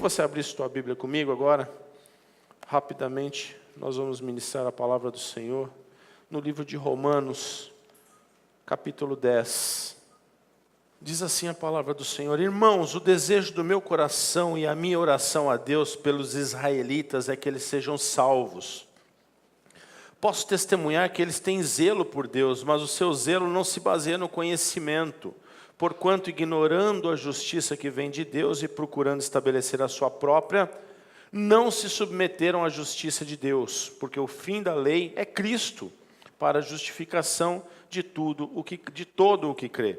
você abrisse tua Bíblia comigo agora? Rapidamente, nós vamos ministrar a palavra do Senhor no livro de Romanos, capítulo 10. Diz assim a palavra do Senhor: irmãos, o desejo do meu coração e a minha oração a Deus pelos israelitas é que eles sejam salvos. Posso testemunhar que eles têm zelo por Deus, mas o seu zelo não se baseia no conhecimento, porquanto ignorando a justiça que vem de Deus e procurando estabelecer a sua própria, não se submeteram à justiça de Deus, porque o fim da lei é Cristo, para a justificação de todo o que crê.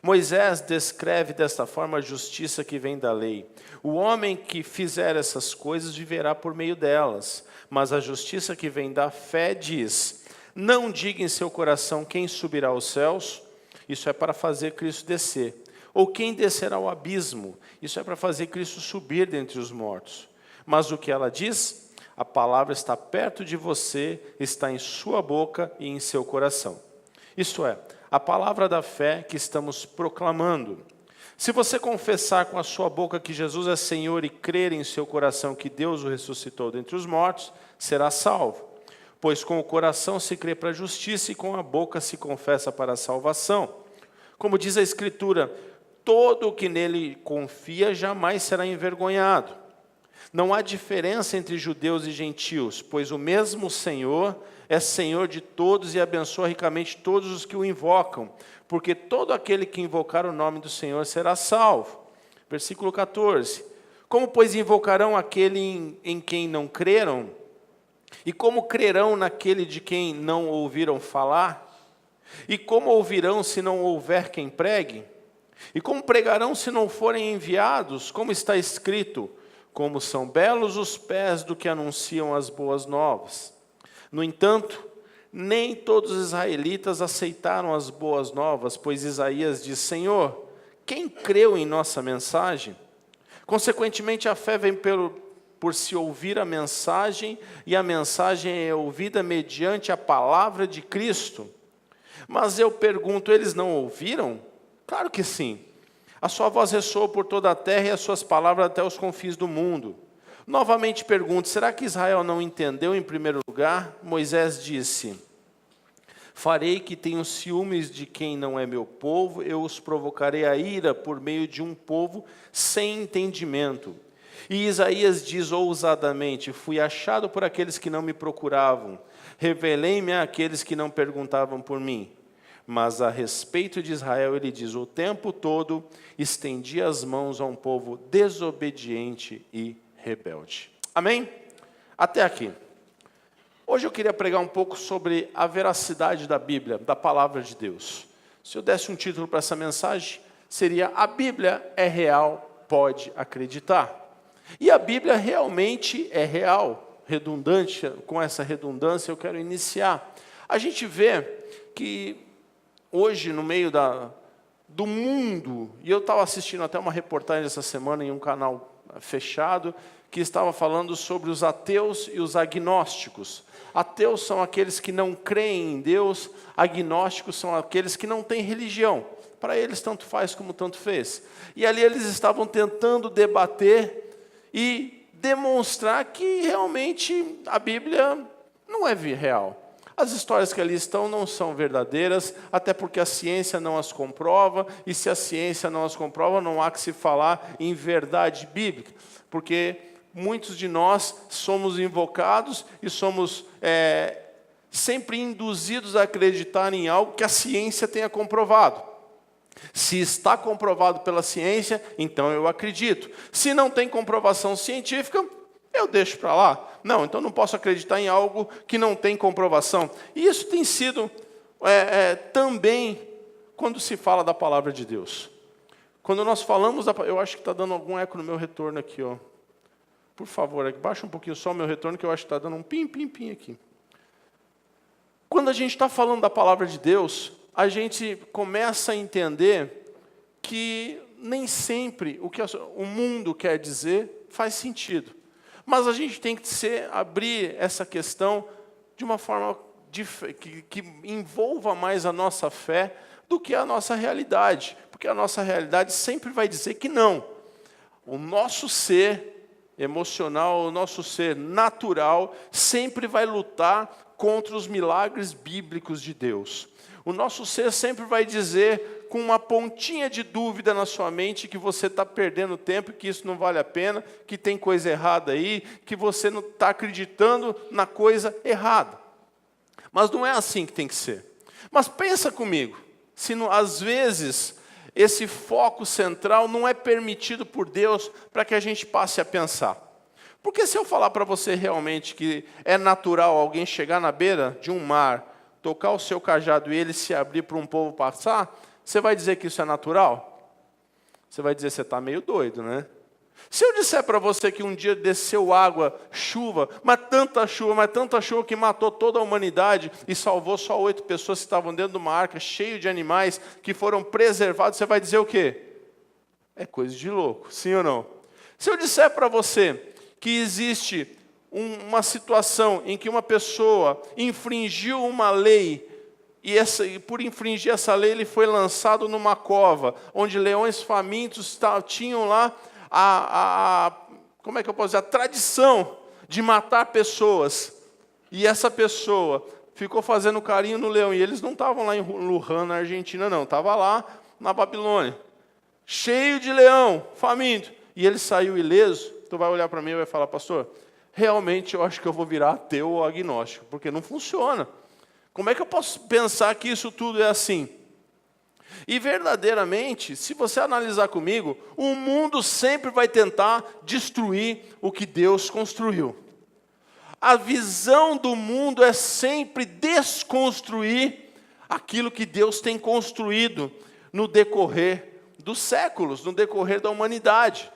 Moisés descreve desta forma a justiça que vem da lei. O homem que fizer essas coisas viverá por meio delas. Mas a justiça que vem da fé diz: não diga em seu coração quem subirá aos céus, isso é para fazer Cristo descer. Ou quem descerá ao abismo, isso é para fazer Cristo subir dentre os mortos. Mas o que ela diz? A palavra está perto de você, está em sua boca e em seu coração. Isto é, a palavra da fé que estamos proclamando. Se você confessar com a sua boca que Jesus é Senhor e crer em seu coração que Deus o ressuscitou dentre os mortos, será salvo. Pois com o coração se crê para a justiça e com a boca se confessa para a salvação. Como diz a Escritura, todo o que nele confia jamais será envergonhado. Não há diferença entre judeus e gentios, pois o mesmo Senhor é Senhor de todos e abençoa ricamente todos os que o invocam, porque todo aquele que invocar o nome do Senhor será salvo. Versículo 14. Como, pois, invocarão aquele em quem não creram? E como crerão naquele de quem não ouviram falar? E como ouvirão se não houver quem pregue? E como pregarão se não forem enviados? Como está escrito: como são belos os pés do que anunciam as boas novas. No entanto, nem todos os israelitas aceitaram as boas novas, pois Isaías diz: Senhor, quem creu em nossa mensagem? Consequentemente, a fé vem por se ouvir a mensagem, e a mensagem é ouvida mediante a palavra de Cristo. Mas eu pergunto, eles não ouviram? Claro que sim. A sua voz ressoou por toda a terra e as suas palavras até os confins do mundo. Novamente pergunto, será que Israel não entendeu em primeiro lugar? Moisés disse: farei que tenham ciúmes de quem não é meu povo, eu os provocarei a ira por meio de um povo sem entendimento. E Isaías diz ousadamente: fui achado por aqueles que não me procuravam, revelei-me àqueles que não perguntavam por mim. Mas a respeito de Israel ele diz: o tempo todo estendi as mãos a um povo desobediente e rebelde. Amém? Até aqui. Hoje eu queria pregar um pouco sobre a veracidade da Bíblia, da palavra de Deus. Se eu desse um título para essa mensagem, seria: a Bíblia é real, pode acreditar. E a Bíblia realmente é real, redundante. Com essa redundância eu quero iniciar. A gente vê que hoje, no meio do mundo, e eu estava assistindo até uma reportagem essa semana em um canal fechado, que estava falando sobre os ateus e os agnósticos. Ateus são aqueles que não creem em Deus, agnósticos são aqueles que não têm religião. Para eles, tanto faz como tanto fez. E ali eles estavam tentando debater e demonstrar que realmente a Bíblia não é real. As histórias que ali estão não são verdadeiras, até porque a ciência não as comprova, e se a ciência não as comprova, não há que se falar em verdade bíblica, porque muitos de nós somos invocados e somos sempre induzidos a acreditar em algo que a ciência tenha comprovado. Se está comprovado pela ciência, então eu acredito. Se não tem comprovação científica, eu deixo para lá. Não, então não posso acreditar em algo que não tem comprovação. E isso tem sido também quando se fala da palavra de Deus. Quando nós falamos, eu acho que está dando algum eco no meu retorno aqui, ó. Por favor, baixa um pouquinho só o meu retorno, que eu acho que está dando um pim aqui. Quando a gente está falando da palavra de Deus, a gente começa a entender que nem sempre o que o mundo quer dizer faz sentido. Mas a gente tem que abrir essa questão de uma forma que envolva mais a nossa fé do que a nossa realidade. Porque a nossa realidade sempre vai dizer que não. o nosso ser emocional, o nosso ser natural, sempre vai lutar contra os milagres bíblicos de Deus. O nosso ser sempre vai dizer, com uma pontinha de dúvida na sua mente, que você está perdendo tempo, que isso não vale a pena, que tem coisa errada aí, que você não está acreditando na coisa errada. Mas não é assim que tem que ser. Mas pensa comigo, se não, às vezes esse foco central não é permitido por Deus para que a gente passe a pensar. Porque se eu falar para você realmente que é natural alguém chegar na beira de um mar, tocar o seu cajado e ele se abrir para um povo passar, você vai dizer que isso é natural? Você vai dizer, você está meio doido, né? Se eu disser para você que um dia desceu água, chuva, mas tanta chuva que matou toda a humanidade e salvou só 8 pessoas que estavam dentro de uma arca, cheio de animais que foram preservados, você vai dizer o quê? É coisa de louco, sim ou não? Se eu disser para você que existe uma situação em que uma pessoa infringiu uma lei, e por infringir essa lei ele foi lançado numa cova, onde leões famintos tinham lá como é que eu posso dizer? A tradição de matar pessoas. E essa pessoa ficou fazendo carinho no leão. E eles não estavam lá em Wuhan, na Argentina, não. Estava lá na Babilônia. Cheio de leão, faminto. E ele saiu ileso. Tu vai olhar para mim e vai falar, pastor, realmente eu acho que eu vou virar ateu ou agnóstico. Porque não funciona. Como é que eu posso pensar que isso tudo é assim? E verdadeiramente, se você analisar comigo, o mundo sempre vai tentar destruir o que Deus construiu. A visão do mundo é sempre desconstruir aquilo que Deus tem construído no decorrer dos séculos, no decorrer da humanidade.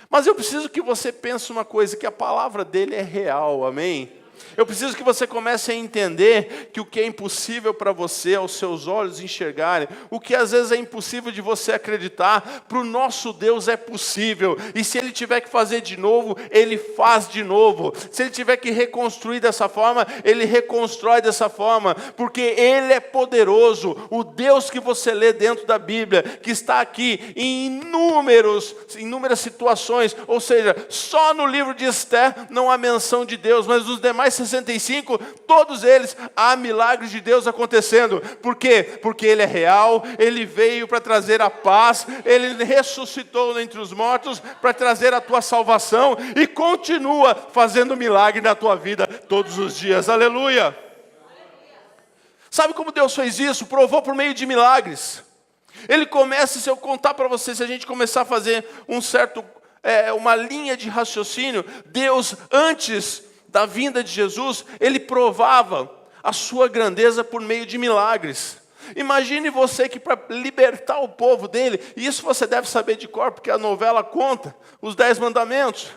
Mas eu preciso que você pense uma coisa, que a palavra dele é real, amém? Eu preciso que você comece a entender que o que é impossível para você, aos seus olhos enxergarem, o que às vezes é impossível de você acreditar, para o nosso Deus é possível. E se Ele tiver que fazer de novo, Ele faz de novo. Se Ele tiver que reconstruir dessa forma, Ele reconstrói dessa forma, porque Ele é poderoso. O Deus que você lê dentro da Bíblia, que está aqui em inúmeras situações, ou seja, só no livro de Esther não há menção de Deus, mas nos demais 65, todos eles, há milagres de Deus acontecendo. Por quê? Porque Ele é real, Ele veio para trazer a paz, Ele ressuscitou entre os mortos para trazer a tua salvação e continua fazendo milagre na tua vida todos os dias. Aleluia! Sabe como Deus fez isso? Provou por meio de milagres. Ele começa, se eu contar para você, se a gente começar a fazer uma linha de raciocínio, Deus, antes da vinda de Jesus, Ele provava a sua grandeza por meio de milagres. Imagine você que para libertar o povo dele, e isso você deve saber de cor, porque a novela conta, os 10 mandamentos.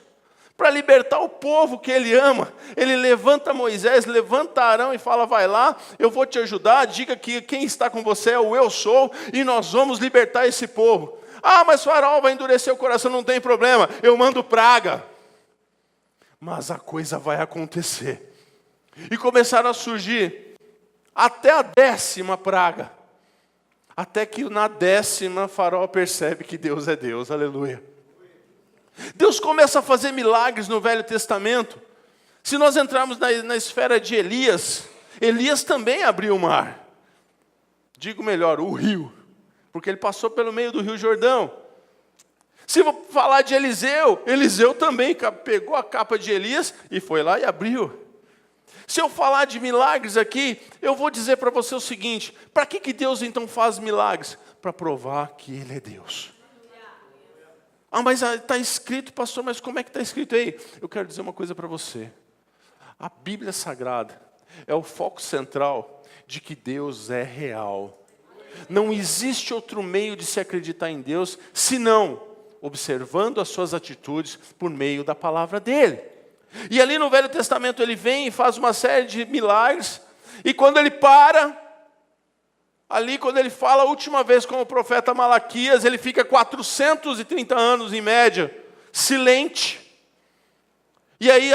Para libertar o povo que Ele ama, Ele levanta Moisés, levanta Arão e fala, vai lá, eu vou te ajudar, diga que quem está com você é o eu sou, e nós vamos libertar esse povo. Ah, mas Faraó vai endurecer o coração, não tem problema, eu mando praga. Mas a coisa vai acontecer. E começaram a surgir até a 10ª praga. Até que na 10ª, Faraó percebe que Deus é Deus. Aleluia. Deus começa a fazer milagres no Velho Testamento. Se nós entrarmos na esfera de Elias, Elias também abriu o mar. Digo melhor, o rio. Porque ele passou pelo meio do Rio Jordão. Se eu falar de Eliseu, Eliseu também pegou a capa de Elias e foi lá e abriu. Se eu falar de milagres aqui, eu vou dizer para você o seguinte, para que Deus então faz milagres? Para provar que Ele é Deus. Ah, mas está escrito, pastor, mas como é que está escrito aí? Eu quero dizer uma coisa para você. A Bíblia Sagrada é o foco central de que Deus é real. Não existe outro meio de se acreditar em Deus, senão observando as suas atitudes por meio da palavra dele. E ali no Velho Testamento ele vem e faz uma série de milagres, e quando ele para, ali quando ele fala a última vez com o profeta Malaquias, ele fica 430 anos em média, silente. E aí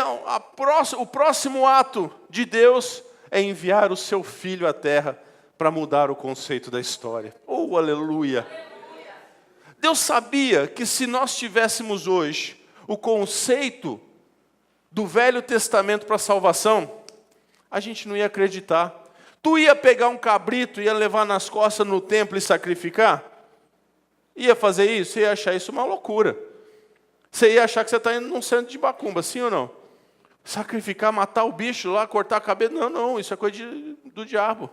o próximo ato de Deus é enviar o seu filho à terra para mudar o conceito da história. Oh, aleluia! Deus sabia que se nós tivéssemos hoje o conceito do Velho Testamento para a salvação, a gente não ia acreditar. Tu ia pegar um cabrito, ia levar nas costas no templo e sacrificar? Ia fazer isso? Você ia achar isso uma loucura. Você ia achar que você está indo num centro de macumba, sim ou não? Sacrificar, matar o bicho lá, cortar a cabeça, não, isso é coisa do diabo.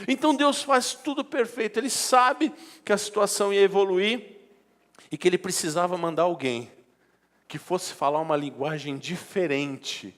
Então Deus faz tudo perfeito, Ele sabe que a situação ia evoluir e que Ele precisava mandar alguém que fosse falar uma linguagem diferente,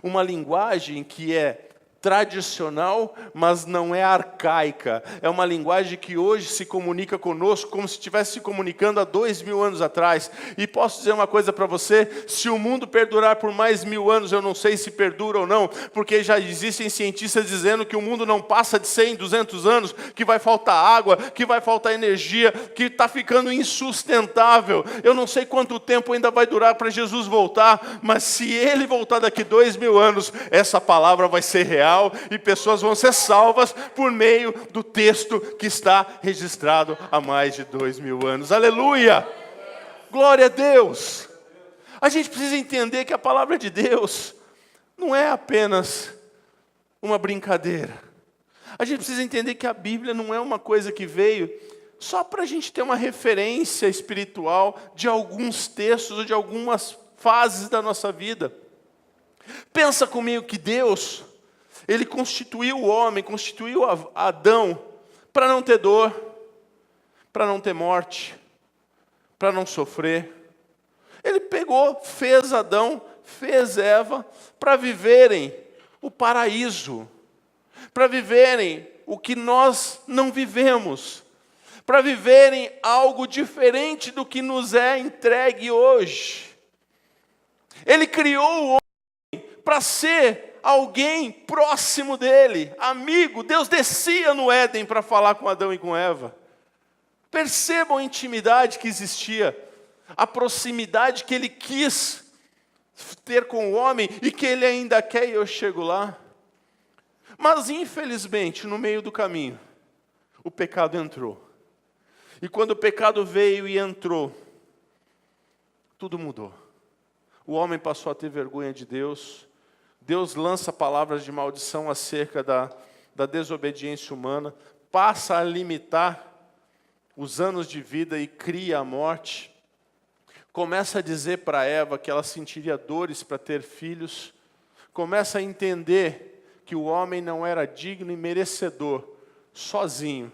uma linguagem que é tradicional, mas não é arcaica. É uma linguagem que hoje se comunica conosco como se estivesse se comunicando há 2000 anos atrás. E posso dizer uma coisa para você, se o mundo perdurar por mais 1000 anos, eu não sei se perdura ou não, porque já existem cientistas dizendo que o mundo não passa de 100, 200 anos, que vai faltar água, que vai faltar energia, que está ficando insustentável. Eu não sei quanto tempo ainda vai durar para Jesus voltar, mas se Ele voltar daqui 2000 anos, essa palavra vai ser real. E pessoas vão ser salvas por meio do texto que está registrado há mais de 2000 anos. Aleluia! Glória a Deus! A gente precisa entender que a palavra de Deus não é apenas uma brincadeira. A gente precisa entender que a Bíblia não é uma coisa que veio só para a gente ter uma referência espiritual de alguns textos ou de algumas fases da nossa vida. Pensa comigo que Deus, Ele constituiu o homem, constituiu Adão para não ter dor, para não ter morte, para não sofrer. Ele pegou, fez Adão, fez Eva para viverem o paraíso, para viverem o que nós não vivemos, para viverem algo diferente do que nos é entregue hoje. Ele criou o homem para ser alguém próximo dele, amigo. Deus descia no Éden para falar com Adão e com Eva. Percebam a intimidade que existia, a proximidade que Ele quis ter com o homem e que Ele ainda quer, e eu chego lá. Mas infelizmente, no meio do caminho, o pecado entrou. E quando o pecado veio e entrou, tudo mudou. O homem passou a ter vergonha de Deus. Deus lança palavras de maldição acerca da desobediência humana, passa a limitar os anos de vida e cria a morte. Começa a dizer para Eva que ela sentiria dores para ter filhos. Começa a entender que o homem não era digno e merecedor, sozinho,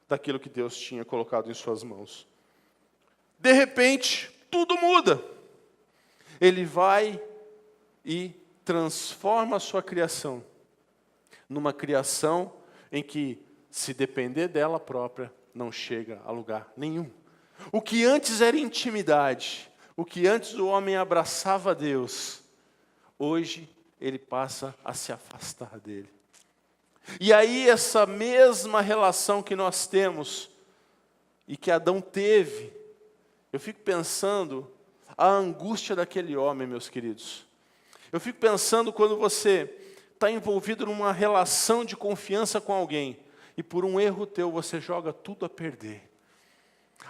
daquilo que Deus tinha colocado em suas mãos. De repente, tudo muda. Ele vai e transforma a sua criação numa criação em que, se depender dela própria, não chega a lugar nenhum. O que antes era intimidade, o que antes o homem abraçava a Deus, hoje ele passa a se afastar dele. E aí essa mesma relação que nós temos e que Adão teve, eu fico pensando a angústia daquele homem, meus queridos. Eu fico pensando quando você está envolvido numa relação de confiança com alguém e por um erro teu você joga tudo a perder.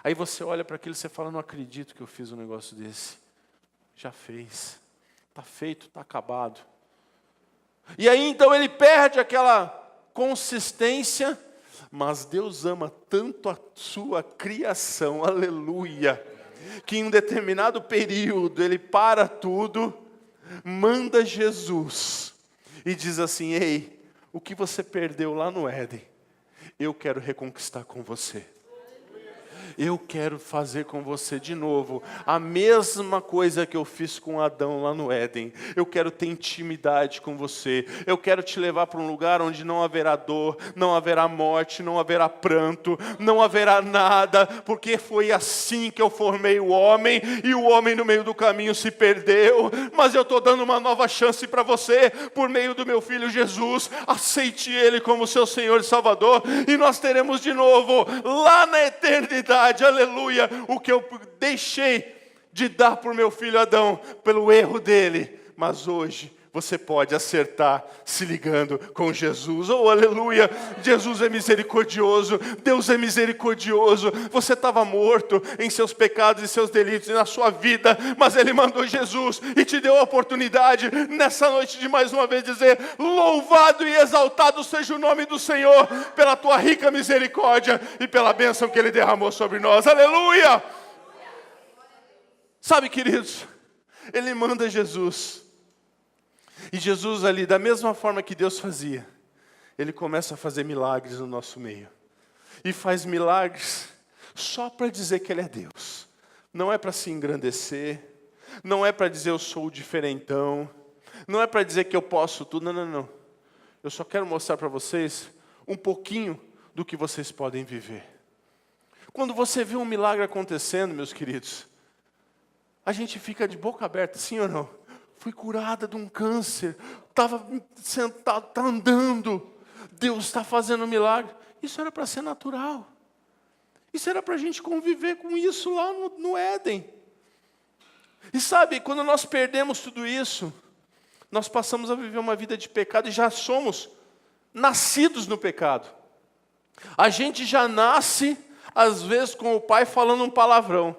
Aí você olha para aquilo e você fala, não acredito que eu fiz um negócio desse. Já fez. Está feito, está acabado. E aí então ele perde aquela consistência, mas Deus ama tanto a sua criação, aleluia, que em um determinado período ele para tudo, manda Jesus e diz assim, ei, o que você perdeu lá no Éden, eu quero reconquistar com você. Eu quero fazer com você de novo a mesma coisa que eu fiz com Adão lá no Éden. Eu quero ter intimidade com você. Eu quero te levar para um lugar onde não haverá dor, não haverá morte, não haverá pranto, não haverá nada, porque foi assim que eu formei o homem, e o homem no meio do caminho se perdeu, mas eu estou dando uma nova chance para você, por meio do meu Filho Jesus. Aceite Ele como seu Senhor e Salvador, e nós teremos de novo, lá na eternidade, aleluia, o que eu deixei de dar para o meu filho Adão, pelo erro dele, mas hoje você pode acertar se ligando com Jesus. Oh, aleluia! Jesus é misericordioso, Deus é misericordioso. Você estava morto em seus pecados e seus delitos e na sua vida, mas Ele mandou Jesus e te deu a oportunidade nessa noite de mais uma vez dizer: louvado e exaltado seja o nome do Senhor pela tua rica misericórdia e pela bênção que Ele derramou sobre nós. Aleluia! Sabe, queridos, Ele manda Jesus. E Jesus ali, da mesma forma que Deus fazia, Ele começa a fazer milagres no nosso meio. E faz milagres só para dizer que Ele é Deus. Não é para se engrandecer, não é para dizer eu sou o diferentão, não é para dizer que eu posso tudo, não. Eu só quero mostrar para vocês um pouquinho do que vocês podem viver. Quando você vê um milagre acontecendo, meus queridos, a gente fica de boca aberta, sim ou não? Fui curada de um câncer, estava sentado, está andando, Deus está fazendo um milagre. Isso era para ser natural. Isso era para a gente conviver com isso lá no Éden. E sabe, quando nós perdemos tudo isso, nós passamos a viver uma vida de pecado e já somos nascidos no pecado. A gente já nasce, às vezes, com o pai falando um palavrão.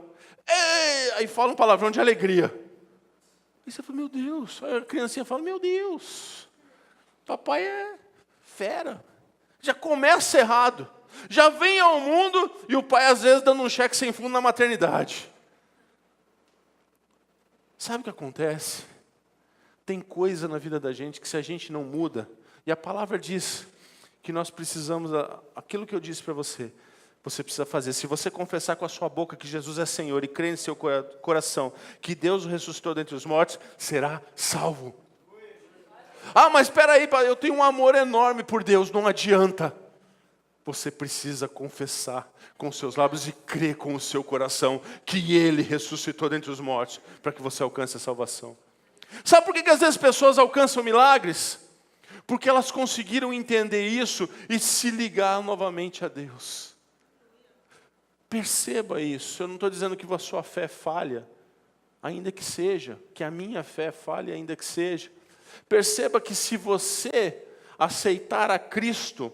Ei! Aí fala um palavrão de alegria. E você fala, meu Deus. Aí a criancinha fala, meu Deus, papai é fera. Já começa errado. Já vem ao mundo e o pai às vezes dando um cheque sem fundo na maternidade. Sabe o que acontece? Tem coisa na vida da gente que se a gente não muda, e a palavra diz que nós precisamos, aquilo que eu disse para você, você precisa fazer. Se você confessar com a sua boca que Jesus é Senhor e crer em seu coração que Deus o ressuscitou dentre os mortos, será salvo. Ah, mas espera aí, eu tenho um amor enorme por Deus. Não adianta. Você precisa confessar com seus lábios e crer com o seu coração que Ele ressuscitou dentre os mortos, para que você alcance a salvação. Sabe por que às vezes pessoas alcançam milagres? Porque elas conseguiram entender isso e se ligar novamente a Deus. Perceba isso. Eu não estou dizendo que a sua fé falha, ainda que seja, que a minha fé falhe, ainda que seja. Perceba que se você aceitar a Cristo,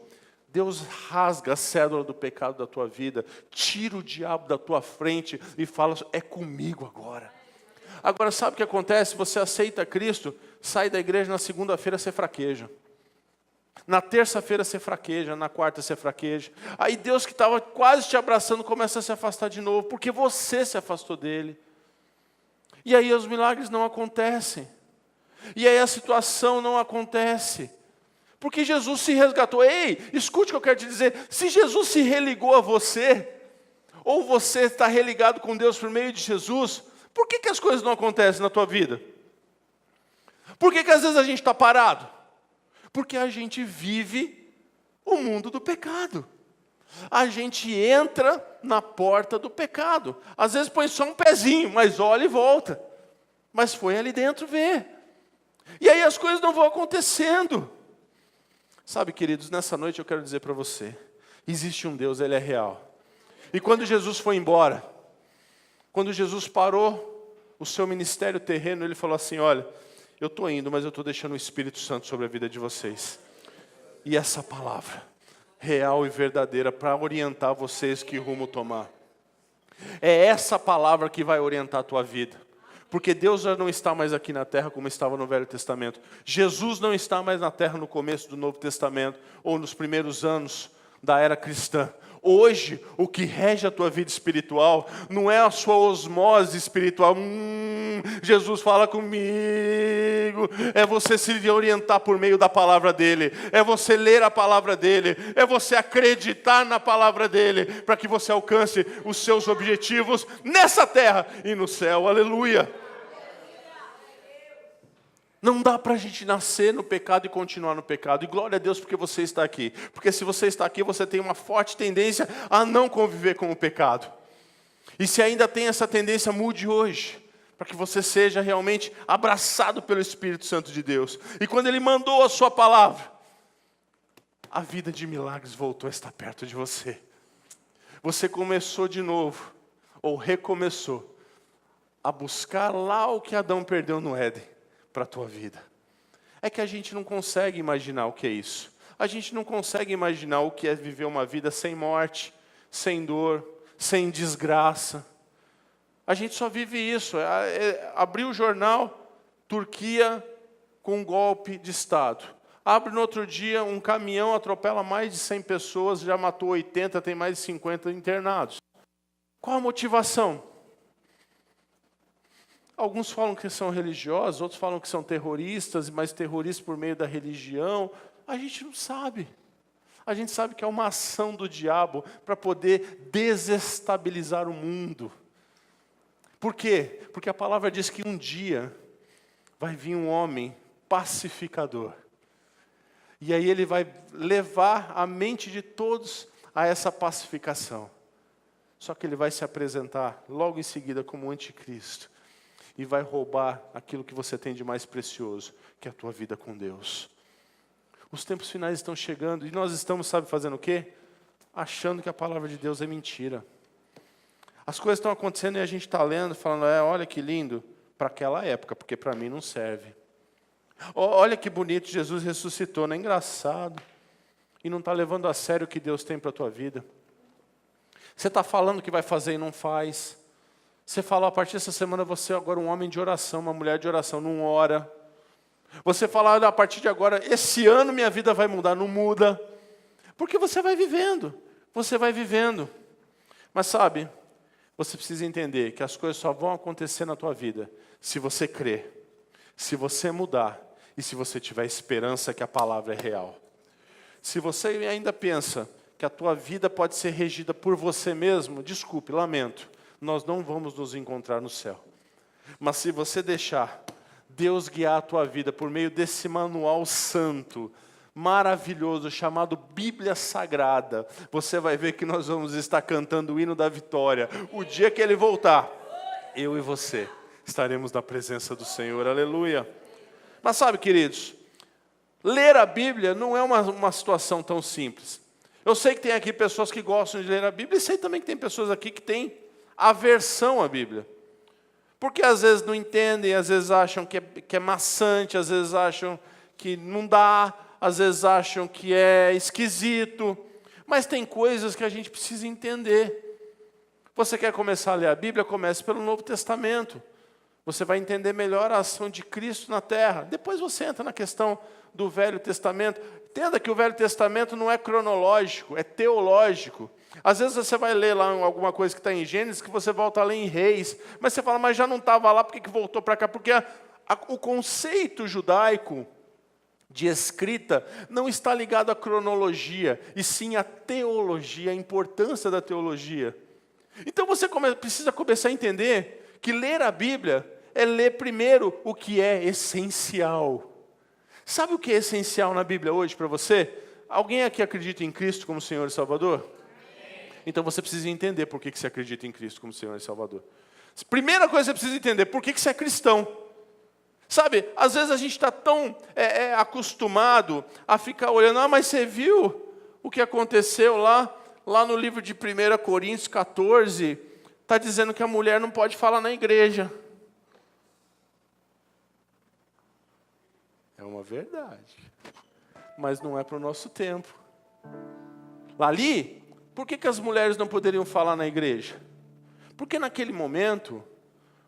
Deus rasga a cédula do pecado da tua vida, tira o diabo da tua frente e fala, é comigo agora. Agora, sabe o que acontece? Você aceita Cristo, sai da igreja, na segunda-feira você fraqueja. Na terça-feira você fraqueja, na quarta você fraqueja. Aí Deus que estava quase te abraçando começa a se afastar de novo, porque você se afastou dele. E aí os milagres não acontecem. E aí a situação não acontece. Porque Jesus se resgatou. Ei, escute o que eu quero te dizer. Se Jesus se religou a você, ou você está religado com Deus por meio de Jesus, por que as coisas não acontecem na tua vida? Por que às vezes a gente está parado? Porque a gente vive o mundo do pecado. A gente entra na porta do pecado. Às vezes põe só um pezinho, mas olha e volta. Mas foi ali dentro ver. E aí as coisas não vão acontecendo. Sabe, queridos, nessa noite eu quero dizer para você, existe um Deus, Ele é real. E quando Jesus foi embora, quando Jesus parou o seu ministério terreno, Ele falou assim, olha, eu estou indo, mas eu estou deixando o Espírito Santo sobre a vida de vocês. E essa palavra, real e verdadeira, para orientar vocês que rumo tomar. É essa palavra que vai orientar a tua vida. Porque Deus já não está mais aqui na terra como estava no Velho Testamento. Jesus não está mais na terra no começo do Novo Testamento, ou nos primeiros anos da era cristã. Hoje, o que rege a tua vida espiritual não é a sua osmose espiritual. Jesus fala comigo. É você se orientar por meio da palavra dEle. É você ler a palavra dEle. É você acreditar na palavra dEle. Para que você alcance os seus objetivos nessa terra e no céu. Aleluia. Não dá para a gente nascer no pecado e continuar no pecado. E glória a Deus porque você está aqui. Porque se você está aqui, você tem uma forte tendência a não conviver com o pecado. E se ainda tem essa tendência, mude hoje. Para que você seja realmente abraçado pelo Espírito Santo de Deus. E quando Ele mandou a sua palavra, a vida de milagres voltou a estar perto de você. Você começou de novo, ou recomeçou, a buscar lá o que Adão perdeu no Éden. Para a tua vida. é que a gente não consegue imaginar o que é isso. A gente não consegue imaginar o que é viver uma vida sem morte, sem dor, sem desgraça. A gente só vive isso. Abriu o jornal, Turquia com um golpe de Estado. Abre no outro dia, um caminhão atropela mais de 100 pessoas, já matou 80, tem mais de 50 internados. Qual a motivação? Alguns falam que são religiosos, outros falam que são terroristas, mas terroristas por meio da religião. A gente não sabe. A gente sabe que é uma ação do diabo para poder desestabilizar o mundo. Por quê? Porque a palavra diz que um dia vai vir um homem pacificador. E aí ele vai levar a mente de todos a essa pacificação. Só que ele vai se apresentar logo em seguida como anticristo. E vai roubar aquilo que você tem de mais precioso, que é a tua vida com Deus. Os tempos finais estão chegando e nós estamos, sabe, fazendo o quê? Achando que a palavra de Deus é mentira. As coisas estão acontecendo e a gente está lendo, falando, olha que lindo, para aquela época, porque para mim não serve. Olha que bonito, Jesus ressuscitou, não é engraçado? E não está levando a sério o que Deus tem para a tua vida. Você está falando que vai fazer e não faz. Você fala, a partir dessa semana você é agora um homem de oração, uma mulher de oração, não ora. Você fala, olha, a partir de agora, esse ano minha vida vai mudar, não muda. Porque você vai vivendo, você vai vivendo. Mas sabe, você precisa entender que as coisas só vão acontecer na tua vida se você crer, se você mudar e se você tiver esperança que a palavra é real. Se você ainda pensa que a tua vida pode ser regida por você mesmo, desculpe, lamento, nós não vamos nos encontrar no céu. Mas se você deixar Deus guiar a tua vida por meio desse manual santo, maravilhoso, chamado Bíblia Sagrada, você vai ver que nós vamos estar cantando o hino da vitória. O dia que Ele voltar, eu e você estaremos na presença do Senhor, aleluia. Mas sabe, queridos, ler a Bíblia não é uma situação tão simples. Eu sei que tem aqui pessoas que gostam de ler a Bíblia, e sei também que tem pessoas aqui que têm aversão à Bíblia. Porque às vezes não entendem, às vezes acham que é maçante, às vezes acham que não dá, às vezes acham que é esquisito. Mas tem coisas que a gente precisa entender. Você quer começar a ler a Bíblia? Comece pelo Novo Testamento. Você vai entender melhor a ação de Cristo na terra. Depois você entra na questão do Velho Testamento. Entenda que o Velho Testamento não é cronológico, é teológico. Às vezes você vai ler lá alguma coisa que está em Gênesis, que você volta a ler em Reis. Mas você fala, mas já não estava lá, por que voltou para cá? Porque o conceito judaico de escrita não está ligado à cronologia, e sim à teologia, a importância da teologia. Então você precisa começar a entender que ler a Bíblia é ler primeiro o que é essencial. Sabe o que é essencial na Bíblia hoje para você? Alguém aqui acredita em Cristo como Senhor e Salvador? Então você precisa entender por que você acredita em Cristo como Senhor e Salvador. Primeira coisa que você precisa entender, por que você é cristão? Sabe, às vezes a gente está tão acostumado a ficar olhando, mas você viu o que aconteceu lá no livro de 1 Coríntios 14, está dizendo que a mulher não pode falar na igreja. É uma verdade, mas não é para o nosso tempo. Ali, por que as mulheres não poderiam falar na igreja? Porque naquele momento,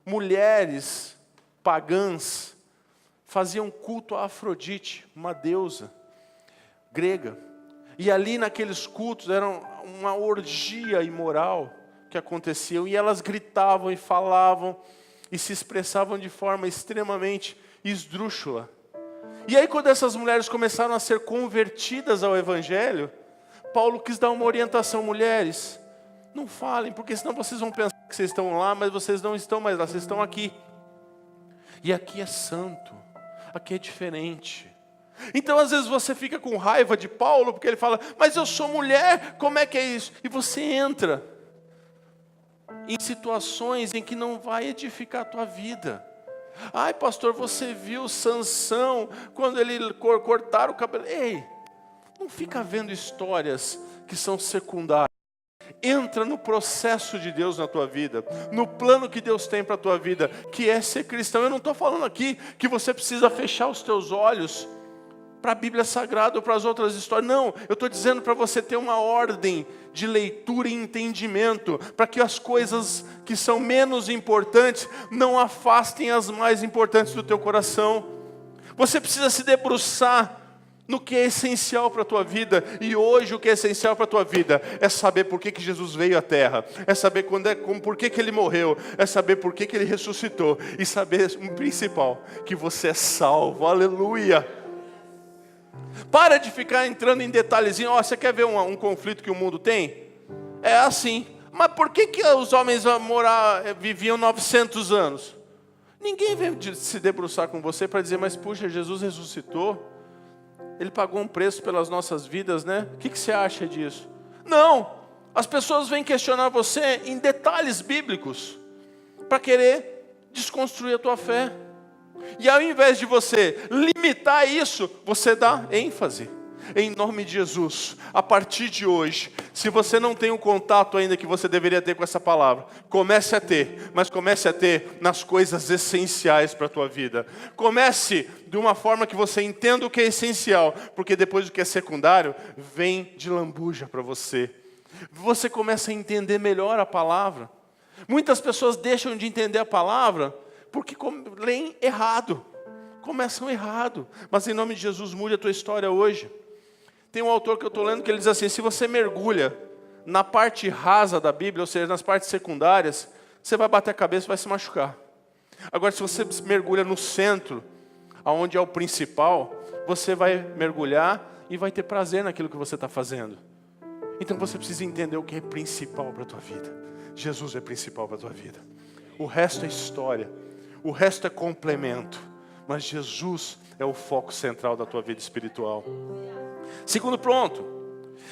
mulheres pagãs faziam culto a Afrodite, uma deusa grega. E ali naqueles cultos era uma orgia imoral que acontecia. E elas gritavam e falavam e se expressavam de forma extremamente esdrúxula. E aí quando essas mulheres começaram a ser convertidas ao Evangelho, Paulo quis dar uma orientação, mulheres, não falem, porque senão vocês vão pensar que vocês estão lá, mas vocês não estão mais lá, vocês estão aqui. E aqui é santo, aqui é diferente. Então às vezes você fica com raiva de Paulo, porque ele fala, mas eu sou mulher, como é que é isso? E você entra em situações em que não vai edificar a tua vida. Ai pastor, você viu Sansão, quando ele cortaram o cabelo. Ei, não fica vendo histórias que são secundárias. Entra no processo de Deus na tua vida, no plano que Deus tem para a tua vida, que é ser cristão. Eu não estou falando aqui que você precisa fechar os teus olhos para a Bíblia Sagrada ou para as outras histórias. Não, eu estou dizendo para você ter uma ordem de leitura e entendimento, para que as coisas que são menos importantes não afastem as mais importantes do teu coração. Você precisa se debruçar no que é essencial para a tua vida. E hoje o que é essencial para a tua vida é saber por que Jesus veio à terra, é saber por que Ele morreu, é saber por que Ele ressuscitou, e saber o principal, que você é salvo. Aleluia! Para de ficar entrando em detalhezinho. Você quer ver um conflito que o mundo tem? É assim. Mas por que os homens viviam 900 anos? Ninguém veio se debruçar com você para dizer, mas puxa, Jesus ressuscitou. Ele pagou um preço pelas nossas vidas, né? O que você acha disso? Não! As pessoas vêm questionar você em detalhes bíblicos para querer desconstruir a tua fé. E ao invés de você limitar isso, você dá ênfase. Em nome de Jesus, a partir de hoje, se você não tem o contato ainda que você deveria ter com essa palavra, comece a ter, mas comece a ter nas coisas essenciais para a tua vida. Comece de uma forma que você entenda o que é essencial, porque depois o que é secundário, vem de lambuja para você. Você começa a entender melhor a palavra. Muitas pessoas deixam de entender a palavra, porque leem errado, começam errado. Mas em nome de Jesus, mude a tua história hoje. Tem um autor que eu estou lendo que ele diz assim, se você mergulha na parte rasa da Bíblia, ou seja, nas partes secundárias, você vai bater a cabeça e vai se machucar. Agora, se você mergulha no centro, onde é o principal, você vai mergulhar e vai ter prazer naquilo que você está fazendo. Então você precisa entender o que é principal para a tua vida. Jesus é principal para a tua vida. O resto é história. O resto é complemento. Mas Jesus é o foco central da tua vida espiritual. Segundo ponto,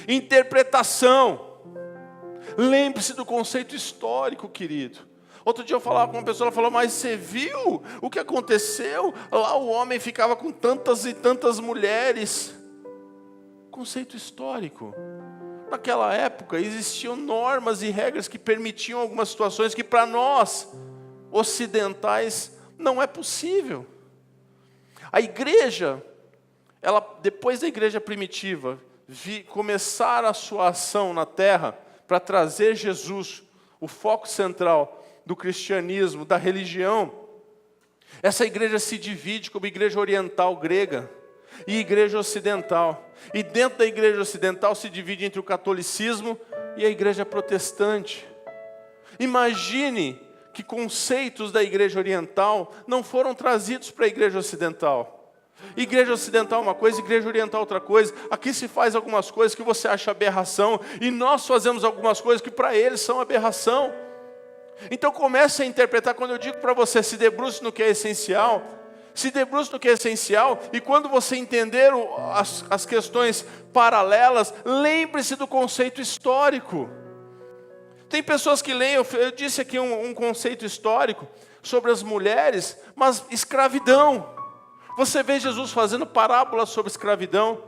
interpretação. Lembre-se do conceito histórico, querido. Outro dia eu falava com uma pessoa, ela falou, mas você viu o que aconteceu? Lá o homem ficava com tantas e tantas mulheres. Conceito histórico. Naquela época existiam normas e regras que permitiam algumas situações que para nós, ocidentais, não é possível. A igreja, depois da igreja primitiva, começar a sua ação na terra para trazer Jesus, o foco central do cristianismo, da religião, essa igreja se divide como igreja oriental grega e igreja ocidental. E dentro da igreja ocidental se divide entre o catolicismo e a igreja protestante. Imagine que conceitos da igreja oriental não foram trazidos para a igreja ocidental. Igreja ocidental uma coisa, igreja oriental outra coisa. Aqui se faz algumas coisas que você acha aberração, e nós fazemos algumas coisas que para eles são aberração. Então comece a interpretar. Quando eu digo para você, se debruce no que é essencial, se debruce no que é essencial, e quando você entender as questões paralelas, lembre-se do conceito histórico. Tem pessoas que leem, eu disse aqui um conceito histórico sobre as mulheres, mas escravidão. Você vê Jesus fazendo parábolas sobre escravidão,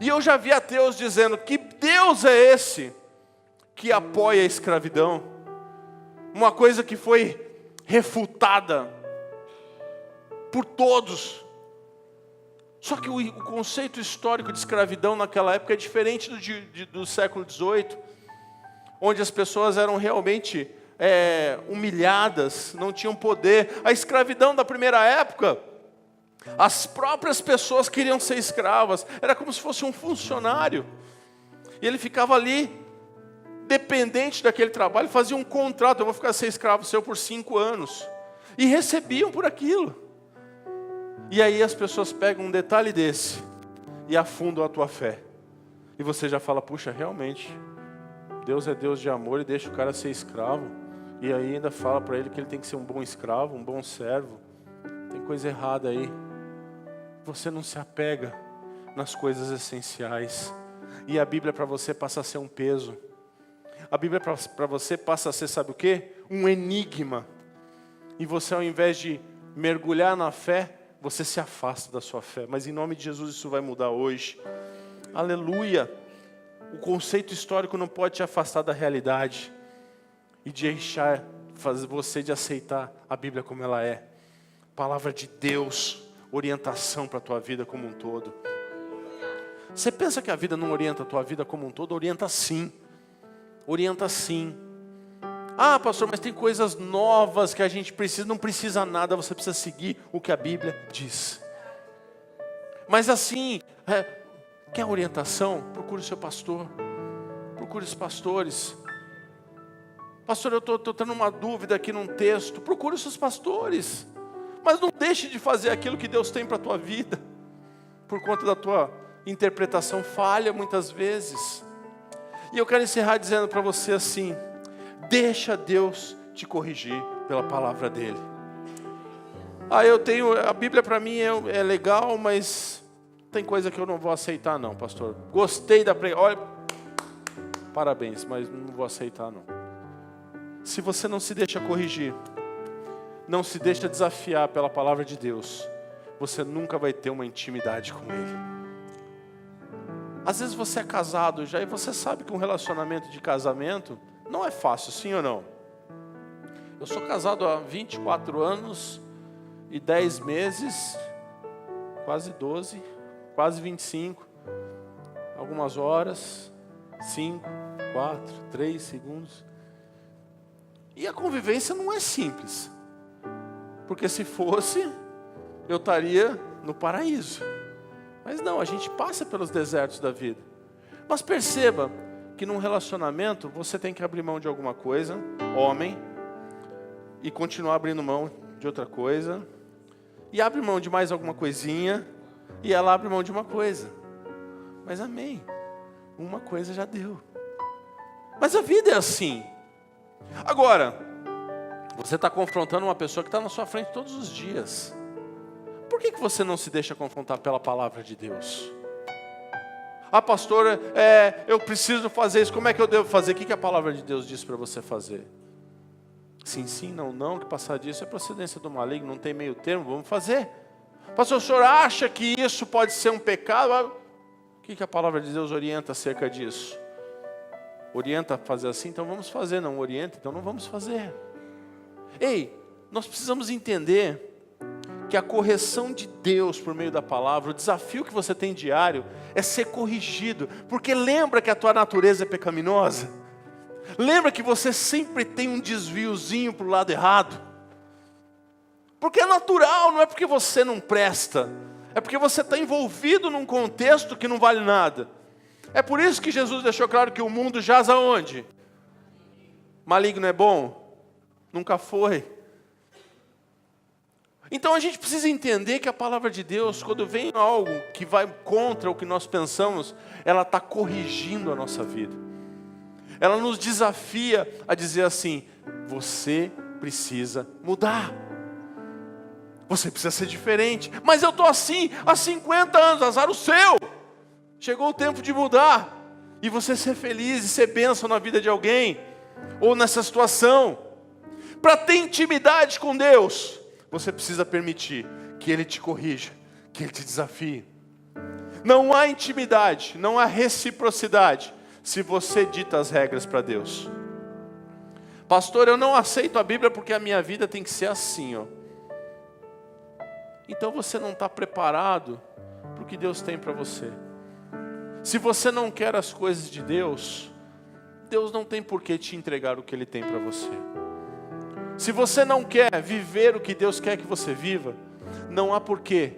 e eu já vi ateus dizendo, que Deus é esse que apoia a escravidão? Uma coisa que foi refutada por todos. Só que o conceito histórico de escravidão naquela época é diferente do século XVIII, onde as pessoas eram realmente humilhadas, não tinham poder. A escravidão da primeira época, as próprias pessoas queriam ser escravas, era como se fosse um funcionário, e ele ficava ali, dependente daquele trabalho, fazia um contrato, eu vou ficar ser escravo seu por 5 anos, e recebiam por aquilo. E aí as pessoas pegam um detalhe desse, e afundam a tua fé, e você já fala, puxa, realmente, Deus é Deus de amor e deixa o cara ser escravo, e aí ainda fala para ele que ele tem que ser um bom escravo, um bom servo. Tem coisa errada aí. Você não se apega nas coisas essenciais, e a Bíblia para você passa a ser um peso. A Bíblia para você passa a ser, sabe o quê? Um enigma. E você, ao invés de mergulhar na fé, você se afasta da sua fé. Mas em nome de Jesus isso vai mudar hoje. Aleluia. O conceito histórico não pode te afastar da realidade e deixar fazer você de aceitar a Bíblia como ela é. Palavra de Deus, orientação para a tua vida como um todo. Você pensa que a vida não orienta a tua vida como um todo? Orienta sim. Orienta sim. Ah, pastor, mas tem coisas novas que a gente precisa. Não precisa nada, você precisa seguir o que a Bíblia diz. Mas assim, quer orientação? Procure o seu pastor. Procure os pastores. Pastor, eu estou tendo uma dúvida aqui num texto. Procure os seus pastores. Mas não deixe de fazer aquilo que Deus tem para a tua vida, por conta da tua interpretação falha muitas vezes. E eu quero encerrar dizendo para você assim: deixa Deus te corrigir pela palavra dele. A Bíblia para mim é legal, mas tem coisa que eu não vou aceitar não, pastor. Gostei da pregação, olha, parabéns, mas não vou aceitar não. Se você não se deixa corrigir, não se deixa desafiar pela palavra de Deus, você nunca vai ter uma intimidade com Ele. Às vezes você é casado já e você sabe que um relacionamento de casamento não é fácil, sim ou não? Eu sou casado há 24 anos e 10 meses, quase 12, quase 25, algumas horas, 5, 4, 3 segundos. E a convivência não é simples. Porque se fosse, eu estaria no paraíso. Mas não, a gente passa pelos desertos da vida. Mas perceba que num relacionamento você tem que abrir mão de alguma coisa, homem, e continuar abrindo mão de outra coisa, e abre mão de mais alguma coisinha, e ela abre mão de uma coisa. Mas amém, uma coisa já deu. Mas a vida é assim. Agora, você está confrontando uma pessoa que está na sua frente todos os dias. Por que você não se deixa confrontar pela palavra de Deus? Ah, pastor, eu preciso fazer isso, como é que eu devo fazer? O que a palavra de Deus diz para você fazer? Sim, sim, não, não, que passar disso é procedência do maligno, não tem meio termo, vamos fazer. Pastor, o senhor acha que isso pode ser um pecado? O que a palavra de Deus orienta acerca disso? Orienta a fazer assim, então vamos fazer. Não orienta, então não vamos fazer. Ei, nós precisamos entender que a correção de Deus por meio da palavra, o desafio que você tem diário é ser corrigido, porque lembra que a tua natureza é pecaminosa? Lembra que você sempre tem um desviozinho para o lado errado? Porque é natural, não é porque você não presta, é porque você está envolvido num contexto que não vale nada. É por isso que Jesus deixou claro que o mundo jaz aonde? Maligno é bom? Nunca foi. Então a gente precisa entender que a palavra de Deus, quando vem algo que vai contra o que nós pensamos, ela está corrigindo a nossa vida. Ela nos desafia a dizer assim: você precisa mudar. Você precisa ser diferente. Mas eu estou assim há 50 anos, azar o seu. Chegou o tempo de mudar. E você ser feliz e ser bênção na vida de alguém. Ou nessa situação. Para ter intimidade com Deus, você precisa permitir que Ele te corrija, que Ele te desafie. Não há intimidade, não há reciprocidade, se você dita as regras para Deus. Pastor, eu não aceito a Bíblia porque a minha vida tem que ser assim, ó. Então você não está preparado para o que Deus tem para você. Se você não quer as coisas de Deus, Deus não tem por que te entregar o que Ele tem para você. Se você não quer viver o que Deus quer que você viva, não há por que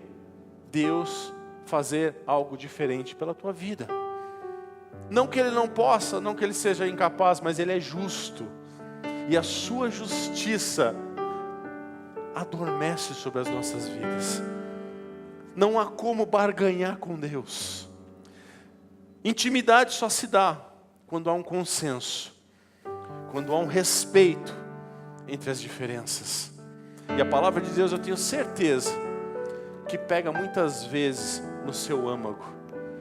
Deus fazer algo diferente pela tua vida. Não que Ele não possa, não que Ele seja incapaz, mas Ele é justo. E a sua justiça adormece sobre as nossas vidas. Não há como barganhar com Deus. Intimidade só se dá quando há um consenso, quando há um respeito entre as diferenças. E a palavra de Deus, eu tenho certeza que pega muitas vezes no seu âmago,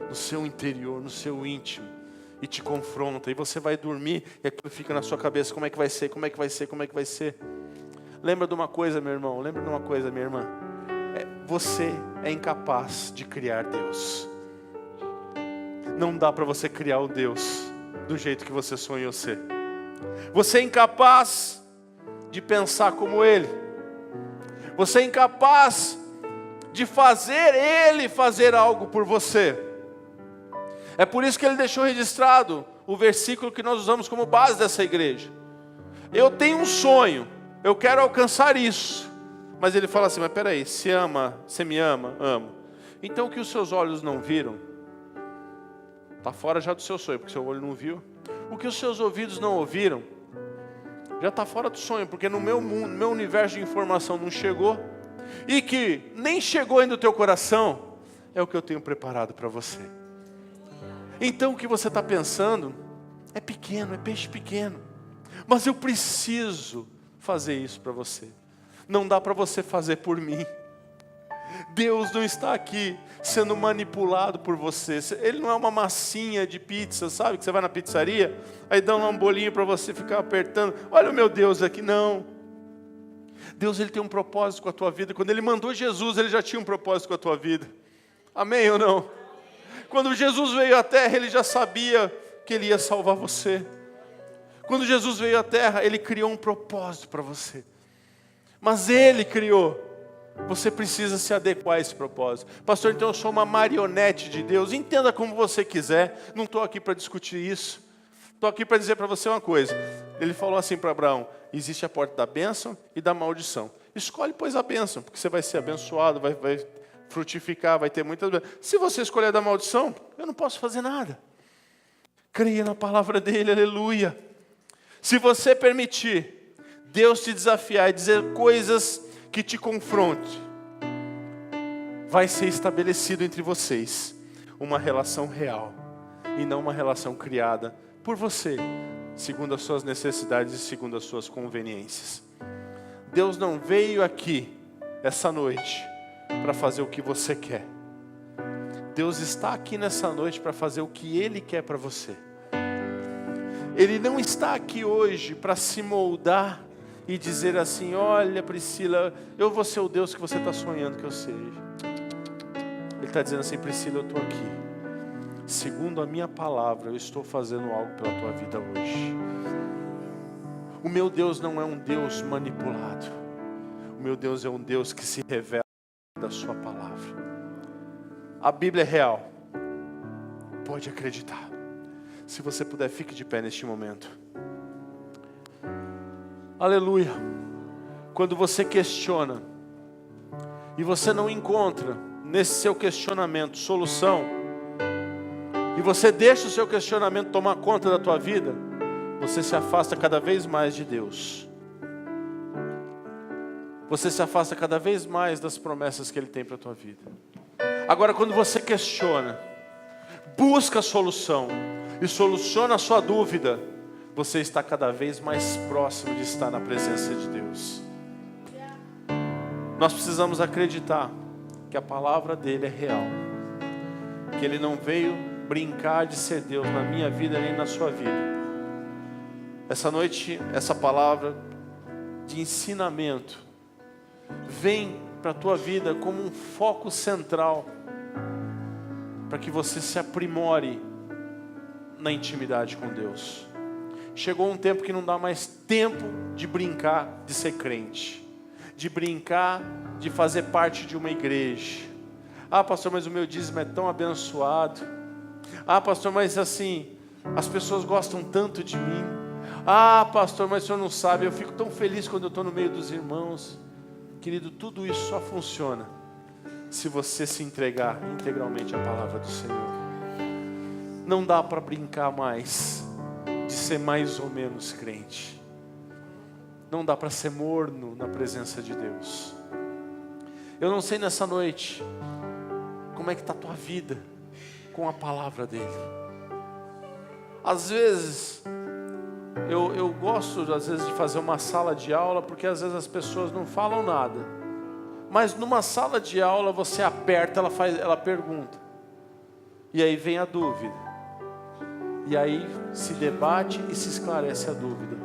no seu interior, no seu íntimo, e te confronta, e você vai dormir e aquilo fica na sua cabeça: como é que vai ser, como é que vai ser, como é que vai ser. Lembra de uma coisa, meu irmão, lembra de uma coisa, minha irmã, você é incapaz de criar Deus. Não dá para você criar o Deus do jeito que você sonhou ser. Você é incapaz de pensar como Ele. Você é incapaz de fazer Ele fazer algo por você. É por isso que Ele deixou registrado o versículo que nós usamos como base dessa igreja. Eu tenho um sonho, eu quero alcançar isso. Mas Ele fala assim, mas peraí, você me ama? Amo. Então o que os seus olhos não viram, está fora já do seu sonho, porque seu olho não viu. O que os seus ouvidos não ouviram, já está fora do sonho, porque no meu mundo, no meu universo de informação não chegou. E que nem chegou ainda no teu coração, é o que eu tenho preparado para você. Então o que você está pensando é pequeno, é peixe pequeno. Mas eu preciso fazer isso para você. Não dá para você fazer por mim. Deus não está aqui sendo manipulado por você. Ele não é uma massinha de pizza, sabe? Que você vai na pizzaria, aí dá um bolinho para você ficar apertando. Olha o meu Deus aqui, não. Deus, Ele tem um propósito com a tua vida. Quando Ele mandou Jesus, Ele já tinha um propósito com a tua vida. Amém ou não? Quando Jesus veio à terra, Ele já sabia que Ele ia salvar você. Quando Jesus veio à terra, Ele criou um propósito para você. Mas Ele criou. Você precisa se adequar a esse propósito. Pastor, então eu sou uma marionete de Deus. Entenda como você quiser. Não estou aqui para discutir isso. Estou aqui para dizer para você uma coisa. Ele falou assim para Abraão, existe a porta da bênção e da maldição. Escolhe, pois, a bênção, porque você vai ser abençoado, vai frutificar, vai ter muitas bênçãos. Se você escolher da maldição, eu não posso fazer nada. Creia na palavra dele, aleluia. Se você permitir Deus te desafiar e dizer coisas que te confronte, vai ser estabelecido entre vocês uma relação real e não uma relação criada por você, segundo as suas necessidades e segundo as suas conveniências. Deus não veio aqui essa noite para fazer o que você quer. Deus está aqui nessa noite para fazer o que Ele quer para você. Ele não está aqui hoje para se moldar e dizer assim, olha Priscila, eu vou ser o Deus que você está sonhando que eu seja. Ele está dizendo assim, Priscila, eu estou aqui. Segundo a minha palavra, eu estou fazendo algo pela tua vida hoje. O meu Deus não é um Deus manipulado. O meu Deus é um Deus que se revela da sua palavra. A Bíblia é real. Pode acreditar. Se você puder, fique de pé neste momento. Aleluia. Quando você questiona e você não encontra nesse seu questionamento solução, e você deixa o seu questionamento tomar conta da tua vida, você se afasta cada vez mais de Deus. Você se afasta cada vez mais das promessas que Ele tem para a tua vida. Agora, quando você questiona, busca a solução e soluciona a sua dúvida, você está cada vez mais próximo de estar na presença de Deus. Nós precisamos acreditar que a palavra dele é real, que ele não veio brincar de ser Deus na minha vida nem na sua vida. Essa noite, essa palavra de ensinamento vem para a tua vida como um foco central para que você se aprimore na intimidade com Deus. Chegou um tempo que não dá mais tempo de brincar de ser crente, de brincar de fazer parte de uma igreja. Ah, pastor, mas o meu dízimo é tão abençoado. Ah, pastor, mas assim, as pessoas gostam tanto de mim. Ah, pastor, mas o senhor não sabe, eu fico tão feliz quando eu estou no meio dos irmãos. Querido, tudo isso só funciona se você se entregar integralmente à palavra do Senhor. Não dá para brincar mais de ser mais ou menos crente. Não dá para ser morno na presença de Deus. Eu não sei nessa noite como é que está a tua vida com a palavra dele. Às vezes eu gosto às vezes de fazer uma sala de aula, porque às vezes as pessoas não falam nada, mas numa sala de aula você aperta, ela pergunta, e aí vem a dúvida, e aí se debate e se esclarece a dúvida.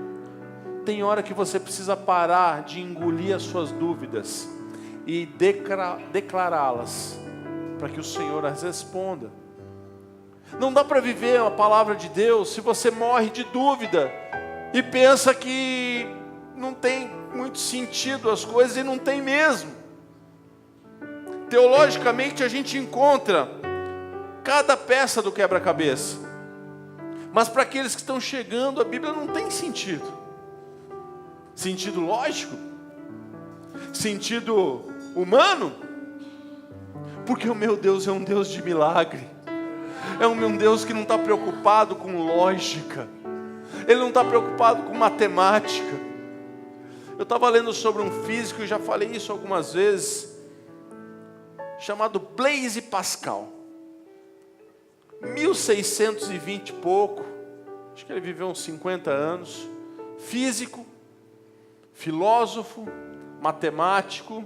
Tem hora que você precisa parar de engolir as suas dúvidas e declará-las para que o Senhor as responda. Não dá para viver a palavra de Deus se você morre de dúvida e pensa que não tem muito sentido as coisas, e não tem mesmo. Teologicamente a gente encontra cada peça do quebra-cabeça, mas para aqueles que estão chegando, a Bíblia não tem sentido. Sentido lógico? Sentido humano? Porque o meu Deus é um Deus de milagre. É um meu Deus que não está preocupado com lógica. Ele não está preocupado com matemática. Eu estava lendo sobre um físico, e já falei isso algumas vezes, chamado Blaise Pascal. 1620 e pouco, acho que ele viveu uns 50 anos. Físico, filósofo, matemático,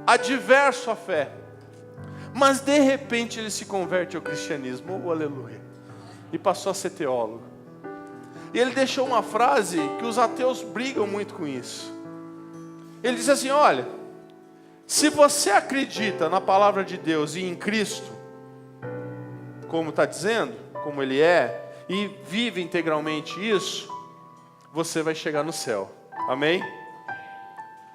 adverso à fé. Mas de repente ele se converte ao cristianismo, oh, aleluia, e passou a ser teólogo. E ele deixou uma frase que os ateus brigam muito com isso. Ele diz assim: olha, se você acredita na palavra de Deus e em Cristo, como está dizendo, como Ele é, e vive integralmente isso, você vai chegar no céu. Amém?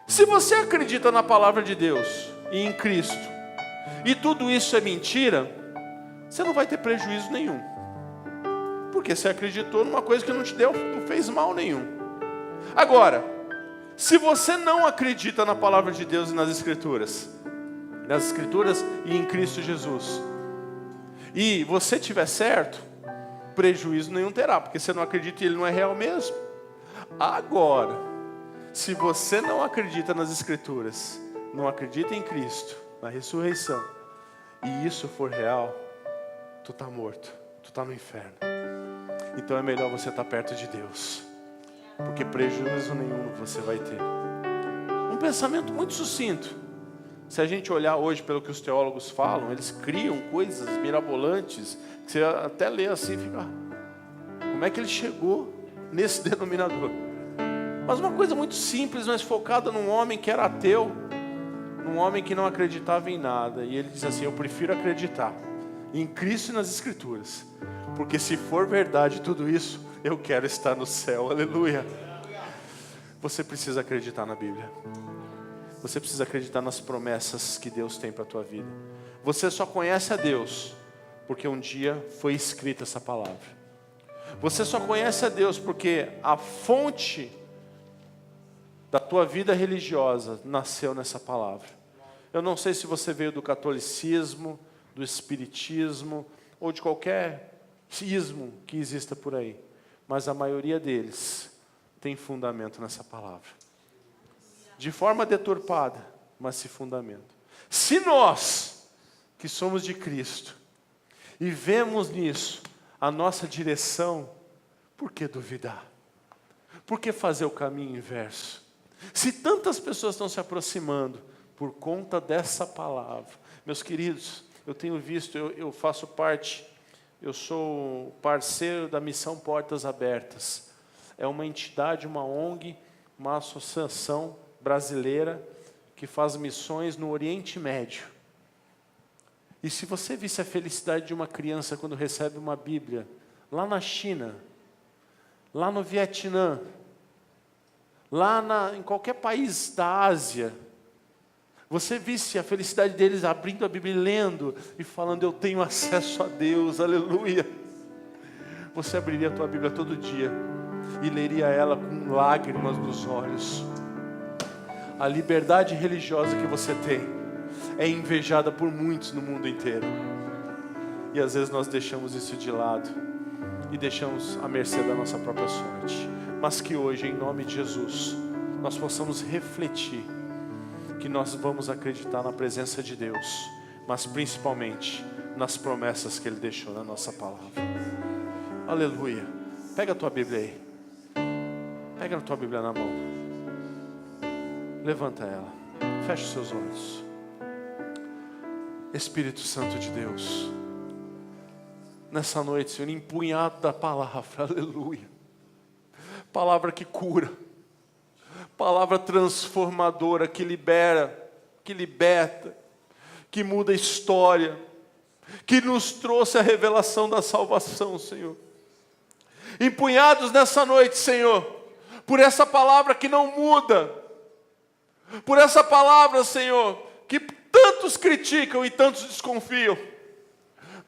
Se você acredita na palavra de Deus e em Cristo, e tudo isso é mentira, você não vai ter prejuízo nenhum. Porque você acreditou numa coisa que não fez mal nenhum. Agora, se você não acredita na palavra de Deus e nas Escrituras e em Cristo Jesus, e você tiver certo, prejuízo nenhum terá, porque você não acredita e ele não é real mesmo. Agora, se você não acredita nas Escrituras, não acredita em Cristo, na ressurreição, e isso for real, tu está morto, tu está no inferno. Então é melhor você estar perto de Deus, porque prejuízo nenhum você vai ter. Um pensamento muito sucinto. Se a gente olhar hoje pelo que os teólogos falam, eles criam coisas mirabolantes, que você até lê assim e fica: como é que ele chegou nesse denominador? Mas uma coisa muito simples, mas focada num homem que era ateu, num homem que não acreditava em nada. E ele diz assim: eu prefiro acreditar em Cristo e nas Escrituras, porque se for verdade tudo isso, eu quero estar no céu. Aleluia. Você precisa acreditar na Bíblia. Você precisa acreditar nas promessas que Deus tem para a tua vida. Você só conhece a Deus porque um dia foi escrita essa palavra. Você só conhece a Deus porque a fonte da tua vida religiosa nasceu nessa palavra. Eu não sei se você veio do catolicismo, do espiritismo ou de qualquer ismo que exista por aí, mas a maioria deles tem fundamento nessa palavra. De forma deturpada, mas se fundamenta. Se nós, que somos de Cristo, e vemos nisso a nossa direção, por que duvidar? Por que fazer o caminho inverso? Se tantas pessoas estão se aproximando por conta dessa palavra, meus queridos, eu tenho visto, eu faço parte, eu sou parceiro da Missão Portas Abertas. É uma entidade, uma ONG, uma associação brasileira que faz missões no Oriente Médio. E se você visse a felicidade de uma criança quando recebe uma Bíblia, lá na China, lá no Vietnã, lá em qualquer país da Ásia, você visse a felicidade deles abrindo a Bíblia e lendo, e falando: eu tenho acesso a Deus, aleluia. Você abriria a tua Bíblia todo dia, e leria ela com lágrimas nos olhos. A liberdade religiosa que você tem é invejada por muitos no mundo inteiro. E às vezes nós deixamos isso de lado e deixamos à mercê da nossa própria sorte. Mas que hoje, em nome de Jesus, nós possamos refletir que nós vamos acreditar na presença de Deus, mas principalmente nas promessas que Ele deixou na nossa palavra. Aleluia. Pega a tua Bíblia aí. Pega a tua Bíblia na mão. Levanta ela, fecha os seus olhos. Espírito Santo de Deus, nessa noite, Senhor, empunhado da palavra, aleluia. Palavra que cura, palavra transformadora, que libera, que liberta, que muda a história. que nos trouxe a revelação da salvação, Senhor. Empunhados nessa noite, Senhor, por essa palavra que não muda, por essa palavra, Senhor, que tantos criticam e tantos desconfiam,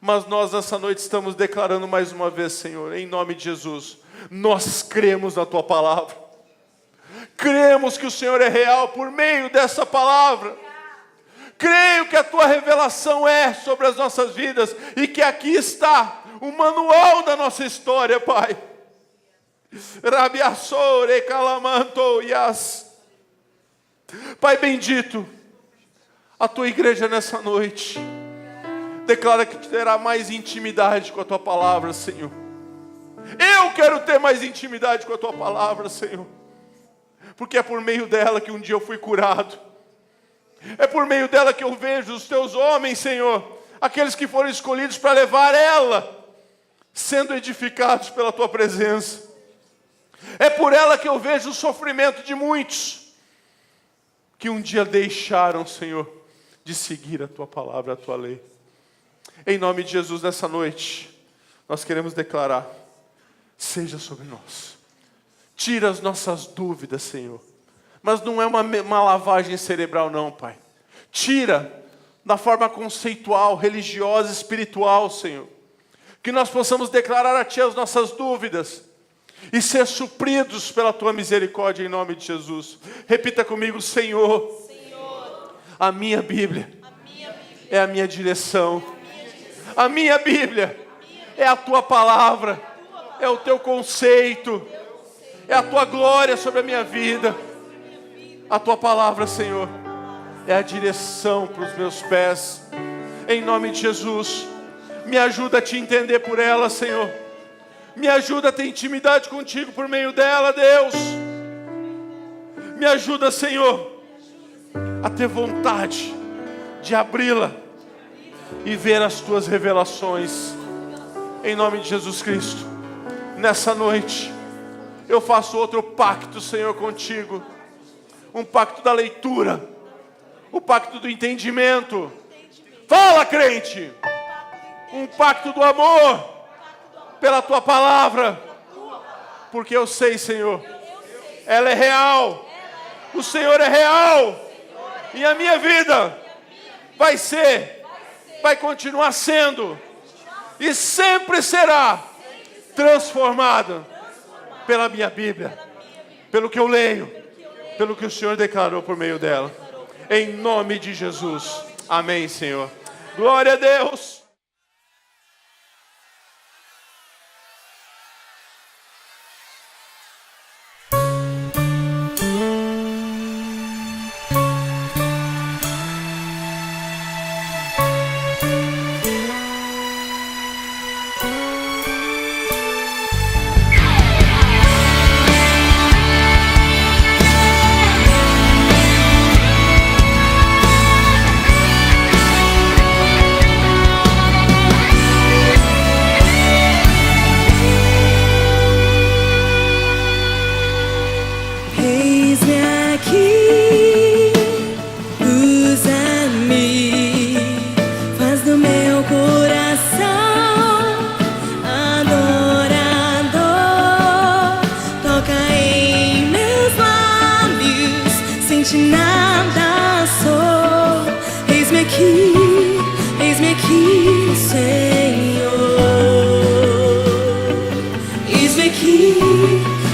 mas nós nessa noite estamos declarando mais uma vez, Senhor, em nome de Jesus, nós cremos na Tua palavra, cremos que o Senhor é real por meio dessa palavra, creio que a Tua revelação é sobre as nossas vidas, e que aqui está o manual da nossa história, Pai. Rabiassore calamanto yas. Pai bendito, a Tua igreja nessa noite declara que terá mais intimidade com a Tua palavra, Senhor. Eu quero ter mais intimidade com a Tua palavra, Senhor, porque é por meio dela que um dia eu fui curado. É por meio dela que eu vejo os Teus homens, Senhor, aqueles que foram escolhidos para levar ela, sendo edificados pela Tua presença. É por ela que eu vejo o sofrimento de muitos que um dia deixaram, Senhor, de seguir a Tua palavra, a Tua lei. Em nome de Jesus, nessa noite, nós queremos declarar: seja sobre nós. Tira as nossas dúvidas, Senhor. Mas não é uma lavagem cerebral não, Pai. Tira da forma conceitual, religiosa, espiritual, Senhor. Que nós possamos declarar a Ti as nossas dúvidas e ser supridos pela Tua misericórdia em nome de Jesus. Repita comigo: Senhor, a minha Bíblia é a minha direção. A minha Bíblia é a Tua palavra, é o Teu conceito, é a Tua glória sobre a minha vida. A Tua palavra, Senhor, é a direção para os meus pés. Em nome de Jesus, me ajuda a Te entender por ela, Senhor. Me ajuda a ter intimidade contigo por meio dela, Deus. Me ajuda, Senhor, a ter vontade de abri-la e ver as Tuas revelações. Em nome de Jesus Cristo, nessa noite, eu faço outro pacto, Senhor, contigo. Um pacto da leitura, o pacto do entendimento. Fala, crente! Um pacto do amor pela Tua palavra, porque eu sei, Senhor, ela é real, o Senhor é real, e a minha vida vai continuar sendo, e sempre será transformada pela minha Bíblia, pelo que eu leio, pelo que o Senhor declarou por meio dela. Em nome de Jesus. Amém, Senhor. Glória a Deus.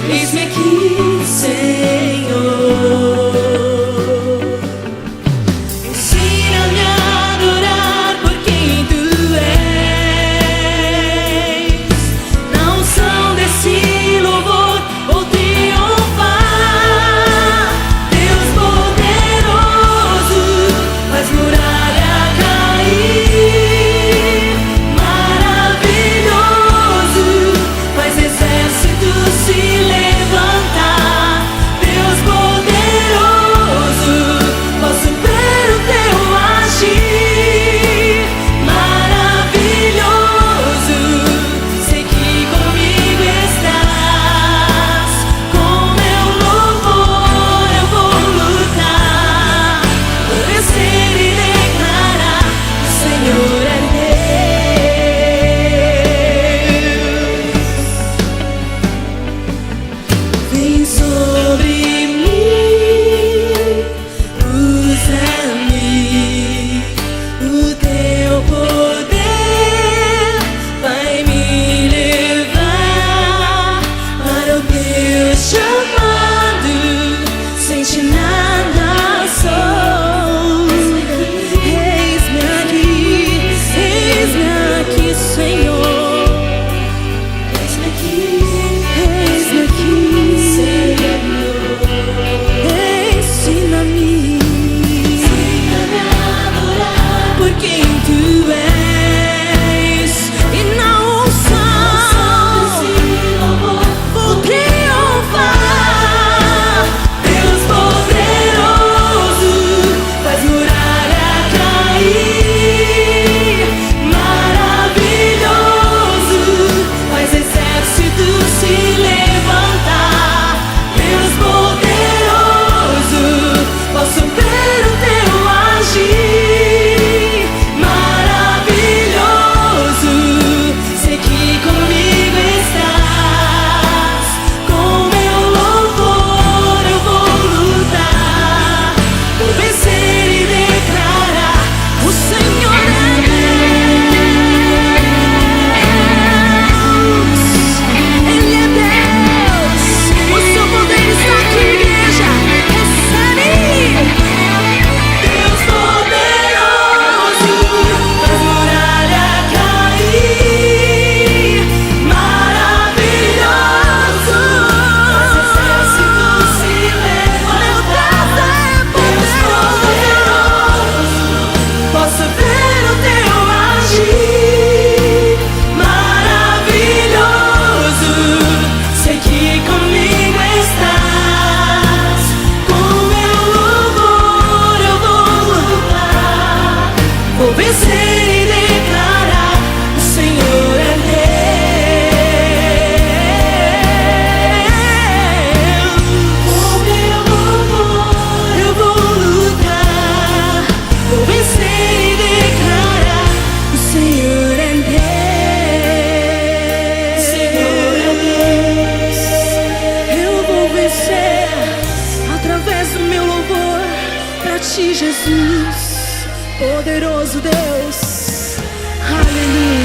Eis-me aqui, Senhor. Ensina-me a adorar por quem Tu és. Na unção desse louvor vou triunfar. Deus poderoso, faz muralha cair. Poderoso Deus, aleluia.